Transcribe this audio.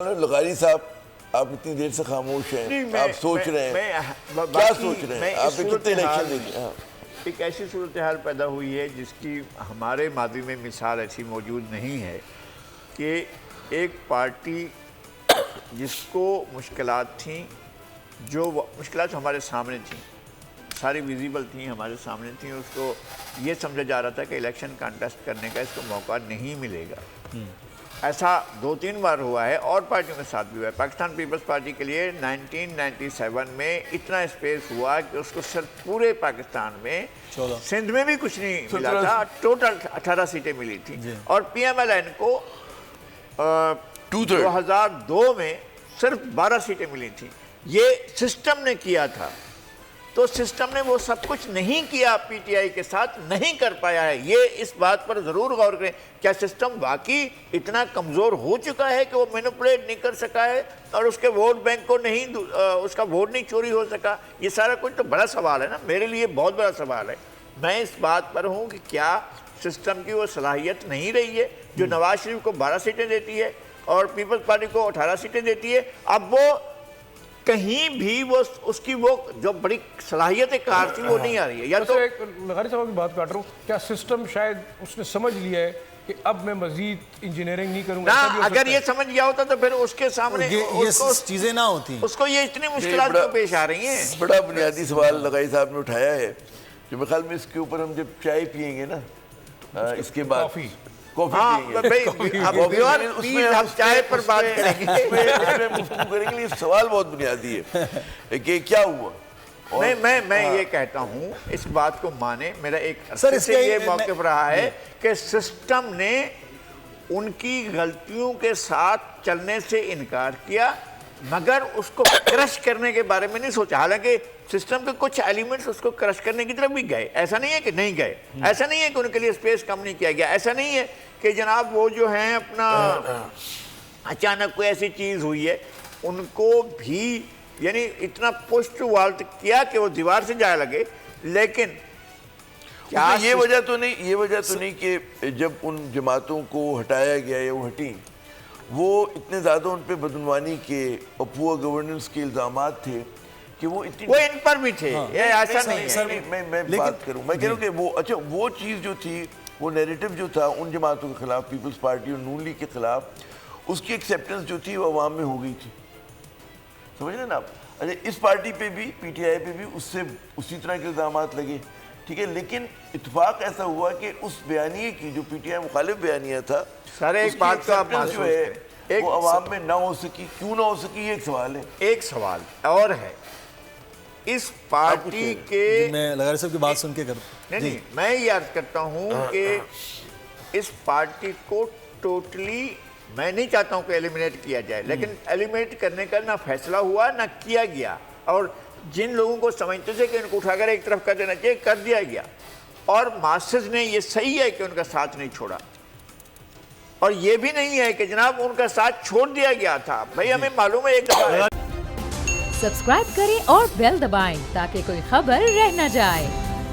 لغاری صاحب آپ اتنی دیر سے خاموش ہیں، آپ سوچ رہے ہیں، کیا سوچ رہے ہیں؟ آپ نے کتنے الیکشن دیکھے؟ ایک ایسی صورتحال پیدا ہوئی ہے جس کی ہمارے ماضی میں مثال ایسی موجود نہیں ہے کہ ایک پارٹی جس کو مشکلات تھیں، جو مشکلات ہمارے سامنے تھیں، ساری ویزیبل تھیں، ہمارے سامنے تھیں، اس کو یہ سمجھا جا رہا تھا کہ الیکشن کانٹیسٹ کرنے کا اس کو موقع نہیں ملے گا۔ ایسا 2-3 بار ہوا ہے اور پارٹیوں کے ساتھ بھی ہوا ہے۔ پاکستان پیپلز پارٹی کے لیے 1997 میں اتنا اسپیس ہوا کہ اس کو صرف پورے پاکستان میں سندھ میں بھی کچھ نہیں ملا تھا، ٹوٹل 18 سیٹیں ملی تھیں، اور پی ایم ایل این کو 2002 میں صرف 12 سیٹیں ملی تھیں۔ یہ سسٹم نے کیا تھا، تو سسٹم نے وہ سب کچھ نہیں کیا، پی ٹی آئی کے ساتھ نہیں کر پایا ہے۔ یہ اس بات پر ضرور غور کریں، کیا سسٹم واقعی اتنا کمزور ہو چکا ہے کہ وہ مینوپولیٹ نہیں کر سکا ہے اور اس کے ووٹ بینک کو نہیں، اس کا ووٹ نہیں چوری ہو سکا؟ یہ سارا کچھ تو بڑا سوال ہے نا، میرے لیے بہت بڑا سوال ہے۔ میں اس بات پر ہوں کہ کیا سسٹم کی وہ صلاحیت نہیں رہی ہے جو نواز شریف کو 12 سیٹیں دیتی ہے اور پیپلز پارٹی کو 18 سیٹیں دیتی ہے؟ اب وہ کہیں بھی وہ اس کی وہ جو بڑی صلاحیت کار تھی وہ نہیں آ رہی ہے۔ یا تو لغاری صاحب کی بات کر رہا ہوں، کیا سسٹم شاید اس نے سمجھ لیا ہے کہ اب میں مزید انجینئرنگ نہیں کروں گا؟ اگر یہ سمجھ گیا ہوتا تو پھر اس کے سامنے یہ چیزیں نہ ہوتی، اس کو یہ اتنی مشکلات کو پیش آ رہی ہیں۔ بڑا بنیادی سوال لغاری صاحب نے اٹھایا ہے، جو میرے خیال میں اس کے اوپر ہم جب چائے پیئیں گے نا، اس کے بعد کافی پیئیں گے، ہم چائے پر بات کریں گے، گفتگو کریں گے۔ یہ سوال بہت بنیادی ہے کہ کیا ہوا۔ میں یہ کہتا ہوں اس بات کو مانے، میرا ایک عرصے سے یہ موقف رہا ہے کہ سسٹم نے ان کی غلطیوں کے ساتھ چلنے سے انکار کیا، مگر اس کو کرش کرنے کے بارے میں نہیں سوچا۔ حالانکہ سسٹم کے کچھ ایلیمنٹس اس کو کرش کرنے کی طرف بھی گئے، ایسا نہیں ہے کہ نہیں گئے، ایسا نہیں ہے کہ ان کے لیے اسپیس کم نہیں کیا گیا، ایسا نہیں ہے کہ جناب وہ جو ہیں اپنا اچانک کوئی ایسی چیز ہوئی ہے، ان کو بھی یعنی اتنا پشت والت کیا کہ وہ دیوار سے جائے لگے۔ لیکن یہ وجہ تو نہیں کہ جب ان جماعتوں کو ہٹایا گیا یا وہ ہٹیں، وہ اتنے زیادہ ان پہ بدعنوانی کے اور پور گورننس کے الزامات تھے کہ وہ ان پر بھی تھے، ایسا نہیں ہے۔ میں بات کروں، میں کہہ رہا ہوں کہ وہ چیز جو تھی، وہ نیریٹو جو تھا ان جماعتوں کے خلاف، پیپلز پارٹی اور نون لیگ کے خلاف، اس کی ایکسیپٹنس جو تھی وہ عوام میں ہو گئی تھی، سمجھ رہے نا آپ؟ اچھا، اس پارٹی پہ بھی، پی ٹی آئی پہ بھی اس سے اسی طرح کے الزامات لگے، ٹھیک ہے، لیکن اتفاق ایسا ہوا کہ اس بیانیے کی جو پی ٹی آئی مخالف بیانیہ تھا، سارے ایک بات کا آپ جو ہے وہ عوام میں نہ ہو سکی۔ کیوں نہ ہو سکی، یہ ایک سوال ہے۔ ایک سوال اور ہے، اس پارٹی کے، میں لغاری صاحب کی بات سن کے نہیں، میں یہ عرض کرتا ہوں کہ اس پارٹی کو ٹوٹلی میں نہیں چاہتا ہوں کہ ایلیمنیٹ کیا جائے، لیکن ایلیمنیٹ کرنے کا نہ فیصلہ ہوا نہ کیا گیا، اور جن لوگوں کو سمجھتے تھے کہ ان کو اٹھا کر ایک طرف کر دینا چاہیے، کر دیا گیا، اور ماسز نے یہ صحیح ہے کہ ان کا ساتھ نہیں چھوڑا، اور یہ بھی نہیں ہے کہ جناب ان کا ساتھ چھوڑ دیا گیا تھا۔ بھئی ہمیں معلوم ہے ایک دفعہ سبسکرائب کریں اور بیل دبائیں تاکہ کوئی خبر رہ نہ جائے۔